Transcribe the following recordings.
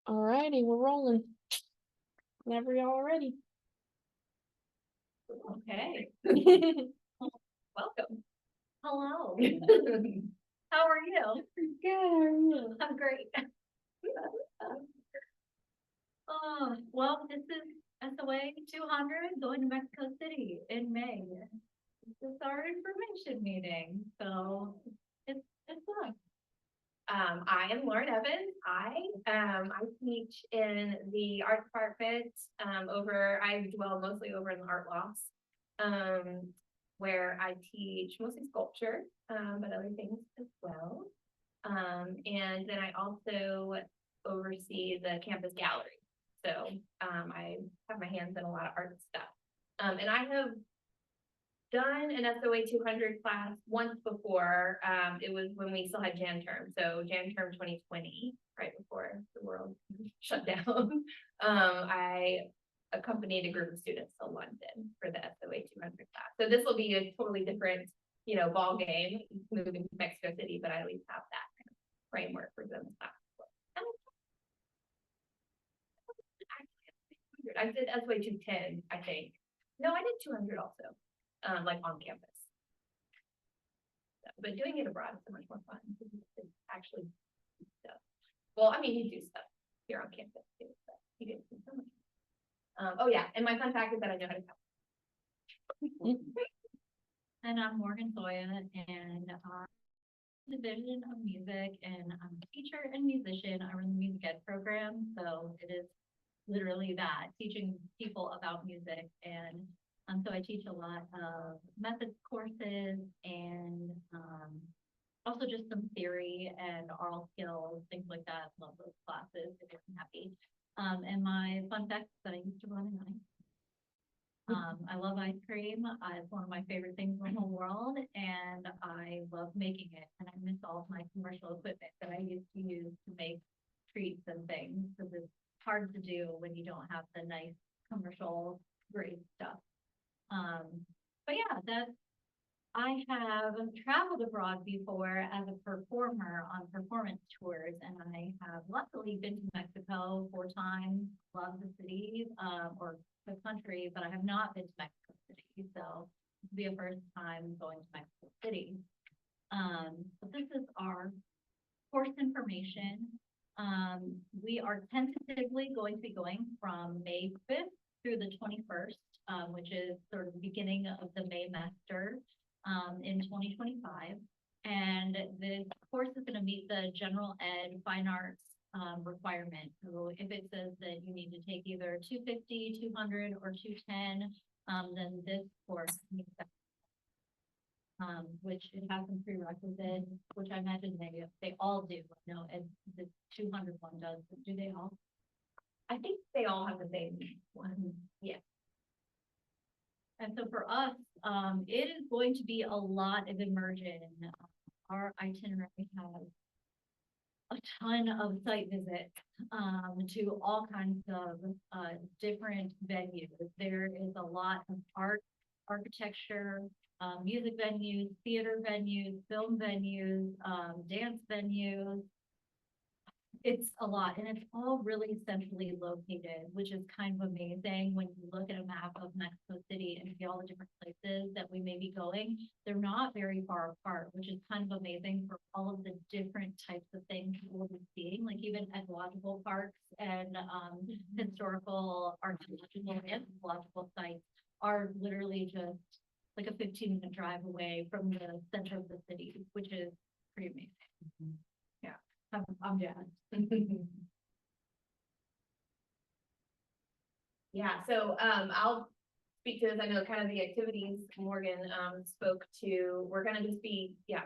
Alrighty, we're rolling. Whenever y'all are ready. Okay. Welcome. Hello. How are you? Good, how are you? I'm great. Well, this is SOA 200 going to Mexico City in May. This is our information meeting, so it's fun. I am Lauren Evans. I teach in the art department. I dwell mostly over in the art lofts, where I teach mostly sculpture, but other things as well. And then I also oversee the campus gallery. So I have my hands in a lot of art stuff. And I have done an SOA 200 class once before. It was when we still had Jan term. So Jan term 2020, right before the world shut down. I accompanied a group of students to London for the SOA 200 class. So this will be a totally different, ball game moving to Mexico City, but I at least have that kind of framework for them. I did SOA 210, I think. No, I did 200 also, like on campus. But doing it abroad is so much more fun. It's actually stuff. Well, I mean, you do stuff here on campus too, but you get to do so much. Oh yeah, and my fun fact is that I know how to count. And I'm Morgan Soya, and division of music, and I'm a teacher and musician. I run the music ed program, so it is literally that, teaching people about music. And so I teach a lot of methods courses and also just some theory and oral skills, things like that. Love those classes. It makes me happy. And my fun fact is that I used to run an ice. I love ice cream. It's one of my favorite things in the whole world, and I love making it. And I miss all of my commercial equipment that I used to use to make treats and things, because it's hard to do when you don't have the nice commercial grade stuff. But yeah, I have traveled abroad before as a performer on performance tours, and I have luckily been to Mexico 4 times, love the city, or the country, but I have not been to Mexico City, so this will be a first time going to Mexico City. But this is our course information. We are tentatively going to be going from May 5th through the 21st, which is sort of the beginning of the May semester in 2025. And the course is going to meet the general ed fine arts requirement. So if it says that you need to take either 250, 200, or 210, then this course meets that. Which it has some prerequisites, which I imagine they all do. No, and the 200 one does. Do they all? I think they all have the same one. Yeah. And so for us, it is going to be a lot of immersion. Our itinerary has a ton of site visits to all kinds of different venues. There is a lot of art, architecture, music venues, theater venues, film venues, dance venues. It's a lot, and it's all really centrally located, which is kind of amazing when you look at a map of Mexico City and see all the different places that we may be going. They're not very far apart, which is kind of amazing for all of the different types of things we'll be seeing, like even ecological parks and historical, archaeological, and anthropological sites are literally just like a 15-minute drive away from the center of the city, which is pretty amazing. Yeah, I'm jazzed. Yeah, so I'll speak to this. I know kind of the activities Morgan spoke to. We're gonna just be, yeah.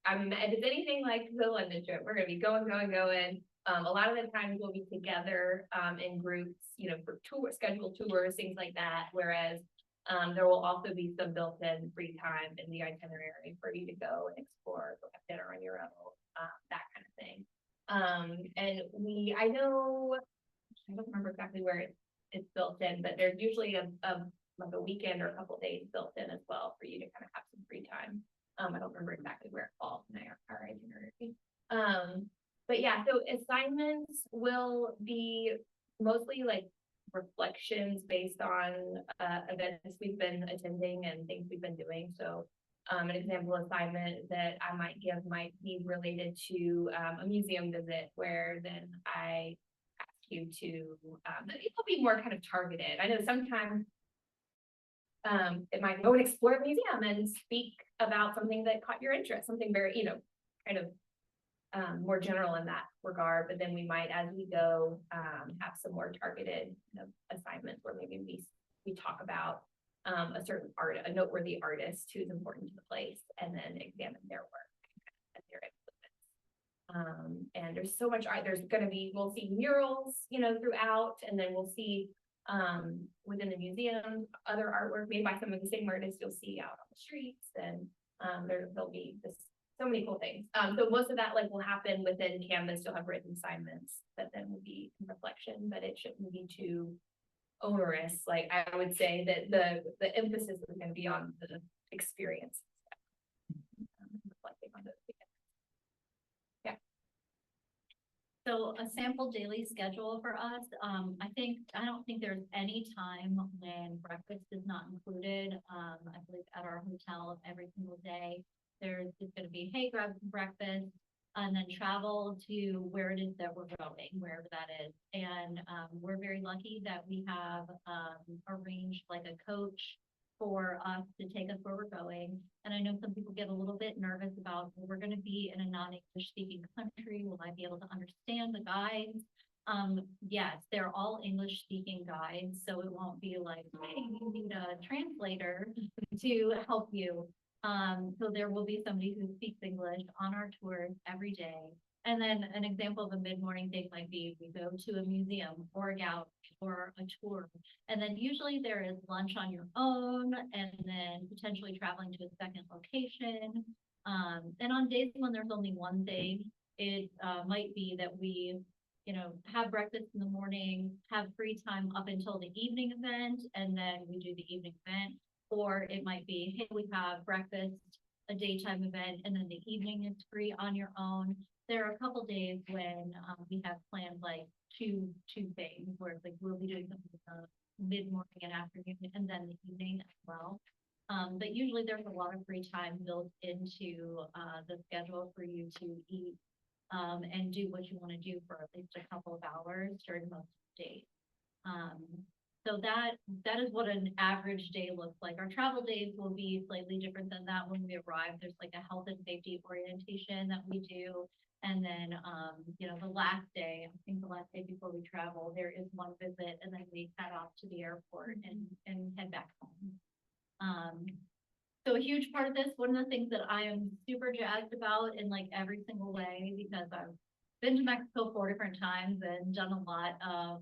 If it's anything like the London trip, we're gonna be going. A lot of the times we'll be together in groups, for scheduled tours, things like that. Whereas there will also be some built-in free time in the itinerary for you to go and explore, go have dinner on your own, that kind of thing. And I don't remember exactly where it's built in, but there's usually like a weekend or a couple days built in as well for you to kind of have some free time. I don't remember exactly where it falls in our itinerary. But yeah, so assignments will be mostly like reflections based on events we've been attending and things we've been doing. So an example assignment that I might give might be related to a museum visit where then I ask you to, it'll be more kind of targeted. I know sometimes it might go and explore the museum and speak about something that caught your interest, something very, kind of more general in that regard, but then we might, as we go, have some more targeted assignments where maybe we talk about a certain a noteworthy artist who's important to the place, and then examine their work and their influence. And there's so much art. We'll see murals, throughout, and then we'll see within the museum other artwork made by some of the same artists you'll see out on the streets, and there'll be so many cool things. So most of that will happen within Canvas. You'll have written assignments that then will be in reflection, but it shouldn't be too onerous. Like I would say that the emphasis is going to be on the experience. Reflecting on those things. Yeah. So a sample daily schedule for us, I don't think there's any time when breakfast is not included. I believe at our hotel every single day, there's gonna be, hey, grab some breakfast, and then travel to where it is that we're going, wherever that is. And we're very lucky that we have arranged like a coach for us to take us where we're going. And I know some people get a little bit nervous about, well, we're gonna be in a non-English speaking country. Will I be able to understand the guides? Yes, they're all English speaking guides. So it won't be like, hey, you need a translator to help you. So there will be somebody who speaks English on our tours every day. And then an example of a mid-morning thing might be we go to a museum or a gallery or a tour. And then usually there is lunch on your own, and then potentially traveling to a second location. And on days when there's only one thing, it might be that we have breakfast in the morning, have free time up until the evening event, and then we do the evening event. Or it might be, hey, we have breakfast, a daytime event, and then the evening is free on your own. There are a couple days when we have planned like two things where it's like we'll be doing something mid-morning and afternoon, and then the evening as well. But usually there's a lot of free time built into the schedule for you to eat and do what you want to do for at least a couple of hours during most days. So that is what an average day looks like. Our travel days will be slightly different than that. When we arrive, there's like a health and safety orientation that we do. And then, the last day, I think the last day before we travel, there is one visit, and then we head off to the airport and head back home. So a huge part of this, one of the things that I am super jazzed about in like every single way, because I've been to Mexico 4 different times and done a lot of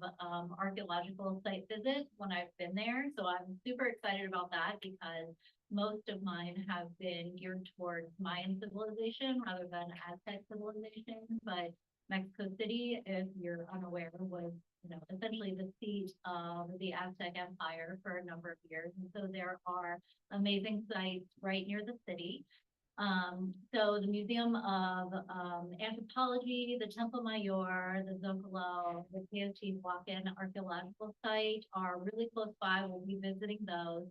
archaeological site visits when I've been there. So I'm super excited about that because most of mine have been geared towards Mayan civilization rather than Aztec civilization. But Mexico City, if you're unaware, was essentially the seat of the Aztec Empire for a number of years. And so there are amazing sites right near the city. So the Museum of Anthropology, the Templo Mayor, the Zocalo, the Teotihuacan archaeological site are really close by. We'll be visiting those.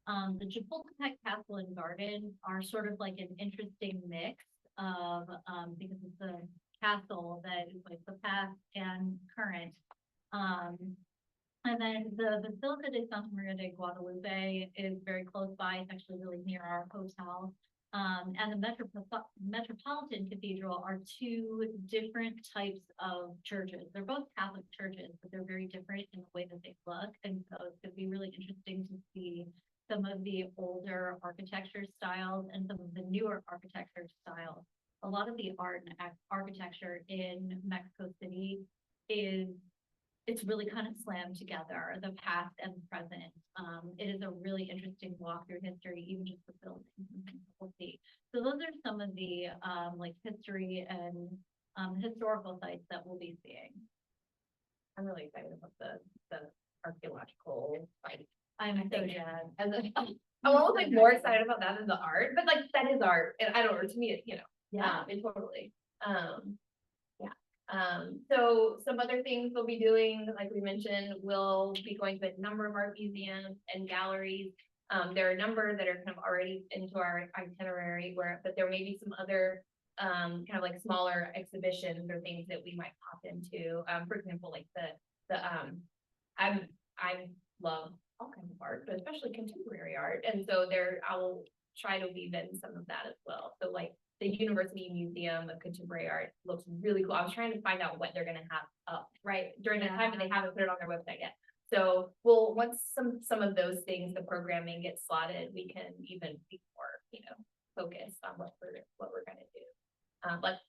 The Chapultepec Castle and Garden are sort of like an interesting mix of, because it's a castle that is like the past and current. And then the Basilica de Santa Maria de Guadalupe is very close by. It's actually really near our hotel. And the Metropolitan Cathedral are 2 different types of churches. They're both Catholic churches, but they're very different in the way that they look. And so it's going to be really interesting to see some of the older architecture styles and some of the newer architecture styles. A lot of the art and architecture in Mexico City it's really kind of slammed together, the past and the present. It is a really interesting walk through history, even just the buildings and things that we'll see. So those are some of the like history and historical sites that we'll be seeing. I'm really excited about the archaeological site. I'm so jazzed. And then I'm almost like more excited about that than the art, but like that is art, and I don't know, to me, it, Yeah. it totally. Yeah, So some other things we'll be doing, like we mentioned, we'll be going to a number of art museums and galleries. There are a number that are kind of already into our itinerary but there may be some other kind of like smaller exhibitions or things that we might pop into. For example, like I love all kinds of art, but especially contemporary art. And so I will try to weave in some of that as well. So like the University Museum of Contemporary Art looks really cool. I was trying to find out what they're gonna have up right during that time, and they haven't put it on their website yet. So once some of those things, the programming gets slotted, we can even be more, focused on what we're gonna do. But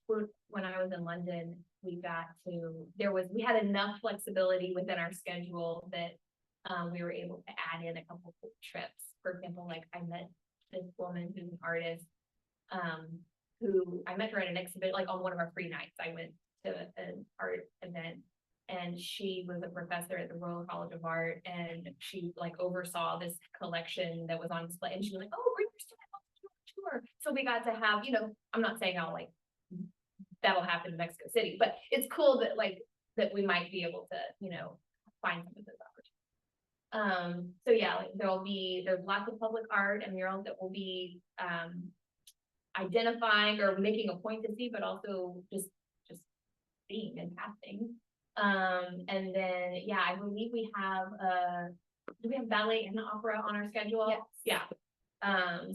when I was in London, we had enough flexibility within our schedule that we were able to add in a couple of trips. For example, like I met this woman who's an artist, who I met her at an exhibit, like on one of our free nights. I went to an art event, and she was a professor at the Royal College of Art, and she like oversaw this collection that was on display, and she was like, "Oh, bring your student on the tour." So we got to have, I'm not saying I'll like that'll happen in Mexico City, but it's cool that that we might be able to, find some of those opportunities. So yeah, like there's lots of public art and murals that will be identifying or making a point to see, but also just seeing and passing. And then yeah, I believe we have do we have ballet and opera on our schedule? Yes. Yeah.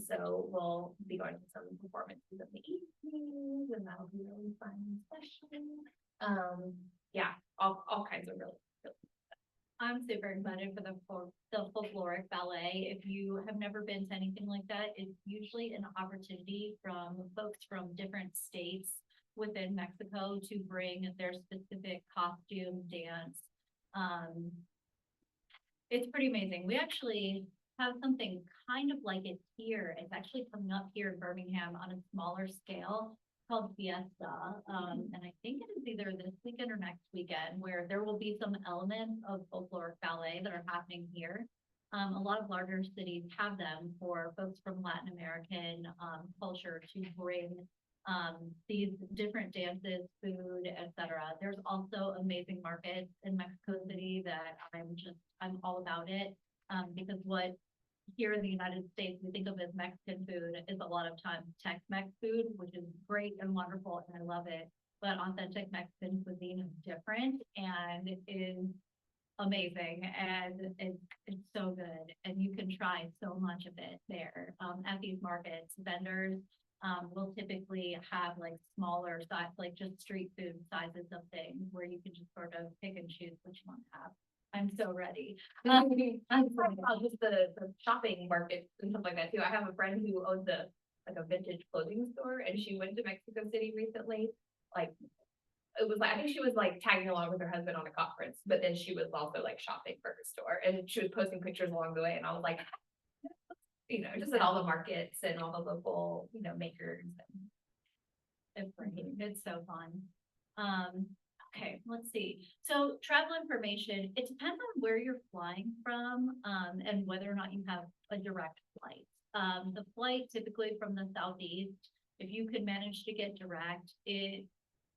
So we'll be going to some performances in the evenings, and that'll be really fun and special. Yeah, all kinds of really. I'm super excited for the folkloric ballet. If you have never been to anything like that, it's usually an opportunity from folks from different states within Mexico to bring their specific costume, dance. It's pretty amazing. We actually have something kind of like it here. It's actually coming up here in Birmingham on a smaller scale called Fiesta. And I think it is either this weekend or next weekend, where there will be some elements of folkloric ballet that are happening here. A lot of larger cities have them for folks from Latin American culture to bring these different dances, food, etc. There's also amazing markets in Mexico City that I'm all about it, because what here in the United States we think of as Mexican food is a lot of times Tex-Mex food, which is great and wonderful, and I love it. But authentic Mexican cuisine is different and it is amazing, and it's so good, and you can try so much of it there. At these markets, vendors will typically have like smaller size, like just street food sizes of things where you can just sort of pick and choose what you want to have. I'm so ready. I'm just the shopping market and stuff like that too. I have a friend who owns a vintage clothing store, and she went to Mexico City recently. Like it was like, I think she was like tagging along with her husband on a conference, but then she was also like shopping for her store, and she was posting pictures along the way, and I was like, just at all the markets and all the local, makers. It's so fun. Okay, let's see. So travel information, it depends on where you're flying from, and whether or not you have a direct flight. The flight typically from the Southeast, if you can manage to get direct, it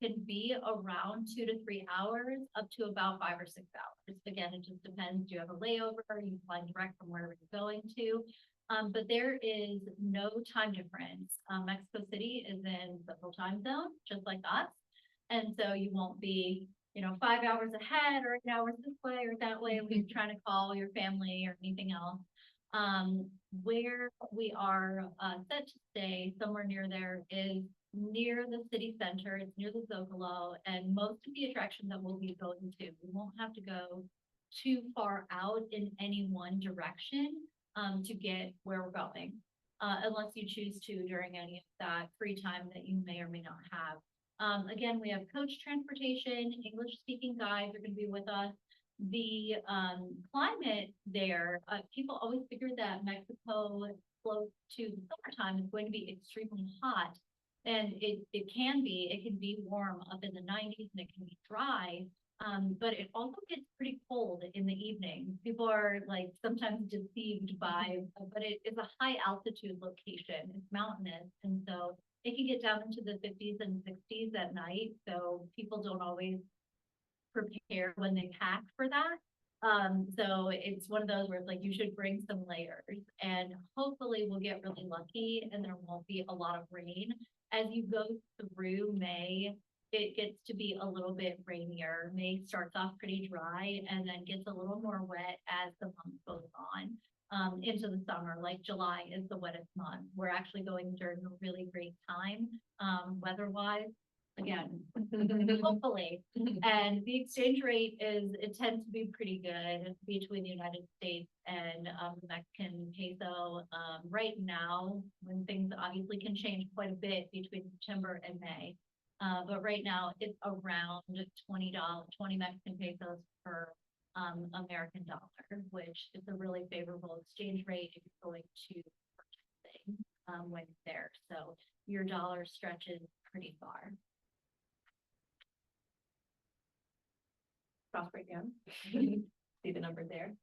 can be around 2 to 3 hours, up to about 5 or 6 hours. Again, it just depends. Do you have a layover? Are you flying direct from wherever you're going to? But there is no time difference. Mexico City is in Central Time Zone, just like us. And so you won't be, 5 hours ahead or 8 hours this way or that way when you're trying to call your family or anything else. Where we are set to stay, somewhere near there, is near the city center. It's near the Zocalo, and most of the attractions that we'll be going to, we won't have to go too far out in any one direction to get where we're going, unless you choose to during any of that free time that you may or may not have. Again, we have coach transportation, English speaking guides are going to be with us. The climate there, people always figure that Mexico close to the summertime is going to be extremely hot. And it can be warm up in the 90s, and it can be dry. But it also gets pretty cold in the evening. People are like sometimes deceived by, but it is a high altitude location. It's mountainous, and so it can get down into the 50s and 60s at night, so people don't always prepare when they pack for that. So it's one of those where it's like you should bring some layers, and hopefully we'll get really lucky and there won't be a lot of rain. As you go through May, it gets to be a little bit rainier. May starts off pretty dry and then gets a little more wet as the month goes on. Into the summer, like July is the wettest month. We're actually going during a really great time, weather-wise. Again, hopefully. And the exchange rate it tends to be pretty good between the United States and the Mexican peso. Right now, when things obviously can change quite a bit between September and May. But right now it's around $20, 20 Mexican pesos per American dollar, which is a really favorable exchange rate if you're going to purchase things when you're there. So your dollar stretches pretty far. Cross breakdown. See the number there.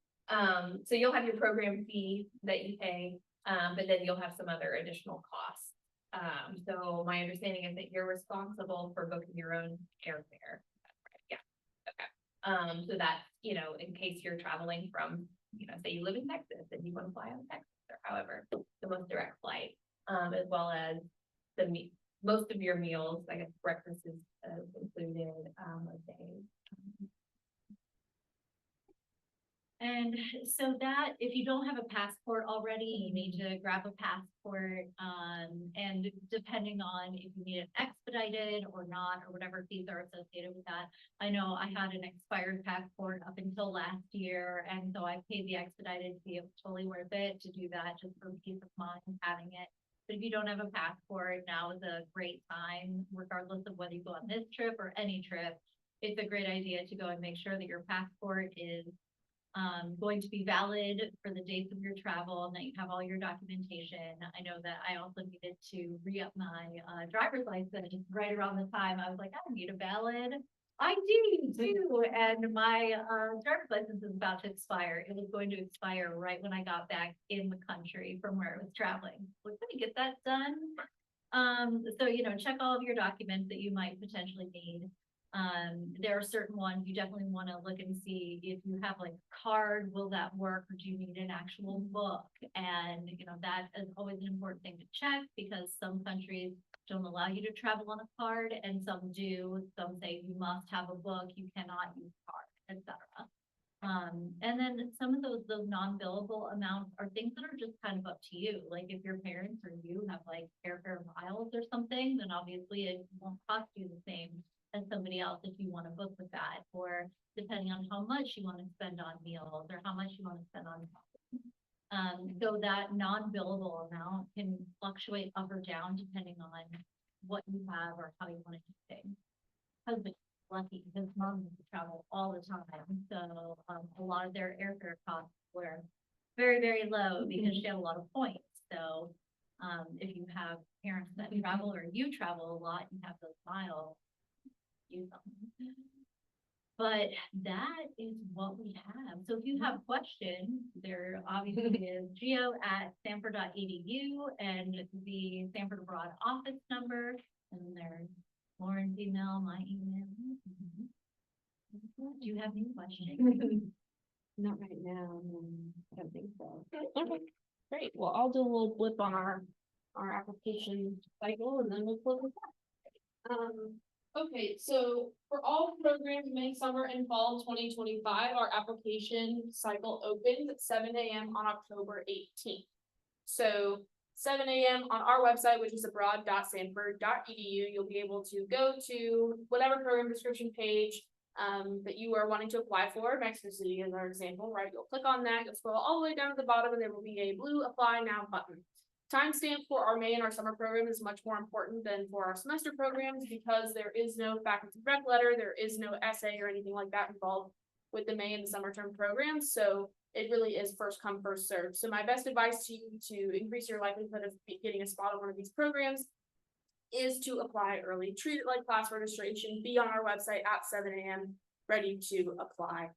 So you'll have your program fee that you pay, but then you'll have some other additional costs. So my understanding is that you're responsible for booking your own airfare. Yeah, okay. So that's, you know, in case you're traveling from, you know, say you live in Texas and you want to fly out of Texas or however, the most direct flight, as well as most of your meals, I guess breakfast is included, let's say. And so that, if you don't have a passport already, you need to grab a passport, and depending on if you need it expedited or not, or whatever fees are associated with that. I know I had an expired passport up until last year, and so I paid the expedited fee. It was totally worth it to do that, just for peace of mind having it. But if you don't have a passport, now is a great time, regardless of whether you go on this trip or any trip. It's a great idea to go and make sure that your passport is going to be valid for the dates of your travel and that you have all your documentation. I know that I also needed to re-up my driver's license right around the time. I was like, I need a valid ID too. And my driver's license is about to expire. It was going to expire right when I got back in the country from where I was traveling. We're going to get that done. So, you know, check all of your documents that you might potentially need. There are certain ones you definitely want to look and see if you have like a card, will that work, or do you need an actual book? And you know, that is always an important thing to check, because some countries don't allow you to travel on a card and some do. Some say you must have a book, you cannot use card, etc. And then some of those non-billable amounts are things that are just kind of up to you. Like if your parents or you have like airfare miles or something, then obviously it won't cost you the same as somebody else if you want to book with that, or depending on how much you want to spend on meals or how much you want to spend on shopping. So that non-billable amount can fluctuate up or down depending on what you have or how you want to do things. Husband lucky because mom used to travel all the time, so a lot of their airfare costs were very, very low because she had a lot of points. So if you have parents that travel or you travel a lot and have those miles, use them. But that is what we have. So if you have questions, there obviously is geo@sanford.edu and the Sanford Abroad office number, and then there's Lauren's email, my email. Do you have any questions? Not right now. No, I don't think so. Okay, great. Well, I'll do a little blip on our application cycle and then we'll close it up. Okay, so for all programs, May, summer, and fall 2025, our application cycle opens at 7 a.m. on October 18th. So 7 a.m. on our website, which is abroad.sanford.edu, you'll be able to go to whatever program description page that you are wanting to apply for. Mexico City is our example, right? You'll click on that, you'll scroll all the way down to the bottom, and there will be a blue Apply Now button. Timestamp for our May and our summer program is much more important than for our semester programs because there is no faculty rec letter, there is no essay or anything like that involved with the May and the summer term programs. So it really is first come, first served. So my best advice to you to increase your likelihood of getting a spot on one of these programs is to apply early. Treat it like class registration. Be on our website at 7 a.m. ready to apply.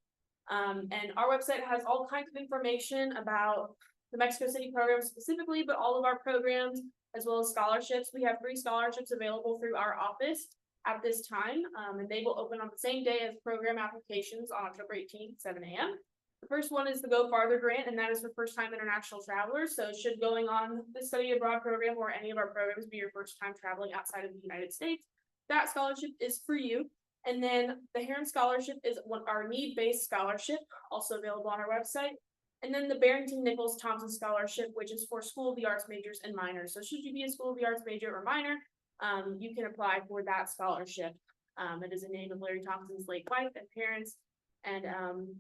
And our website has all kinds of information about the Mexico City program specifically, but all of our programs. as well as scholarships. We have 3 scholarships available through our office at this time, and they will open on the same day as program applications on October 18th, 7 a.m. The first one is the Go Farther grant, and that is for first-time international travelers. So should going on the study abroad program or any of our programs be your first time traveling outside of the United States, that scholarship is for you. And then the Heron Scholarship is our need-based scholarship, also available on our website. And then the Barrington Nichols Thompson Scholarship, which is for School of the Arts majors and minors. So should you be a School of the Arts major or minor, you can apply for that scholarship. It is in name of Larry Thompson's late wife and parents. And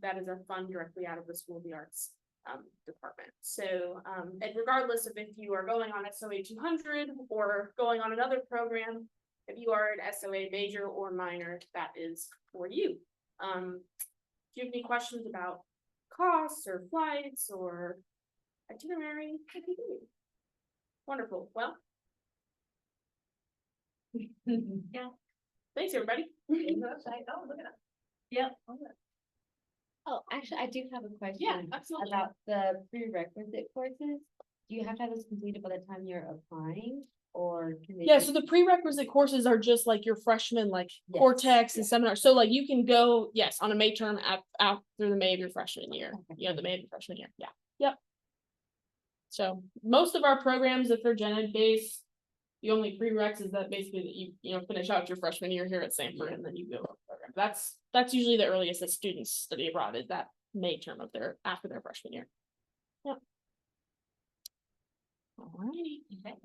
that is a fund directly out of the School of the Arts department. So, and regardless of if you are going on SOA 200 or going on another program, if you are an SOA major or minor, that is for you. Do you have any questions about costs or flights or itinerary? Wonderful. Well. Yeah. Thanks, everybody. Oh, look at that. Yep. Oh, actually, I do have a question. Yeah, absolutely. About the prerequisite courses. Do you have to have those completed by the time you're applying, or can they? Yeah, just- so the prerequisite courses are just like your freshman, like Yes, Cortex and yeah. seminar. So like you can go, yes, on a May term after the May of your freshman year. Okay. You know, the May of your freshman year. Yeah. Yep. So most of our programs, if they're gen ed based, the only prereqs is that basically that you know, finish out your freshman year here at Sanford and then you go on the program. That's usually the earliest that students study abroad is that May term of after their freshman year. Yep. Alrighty. Okay.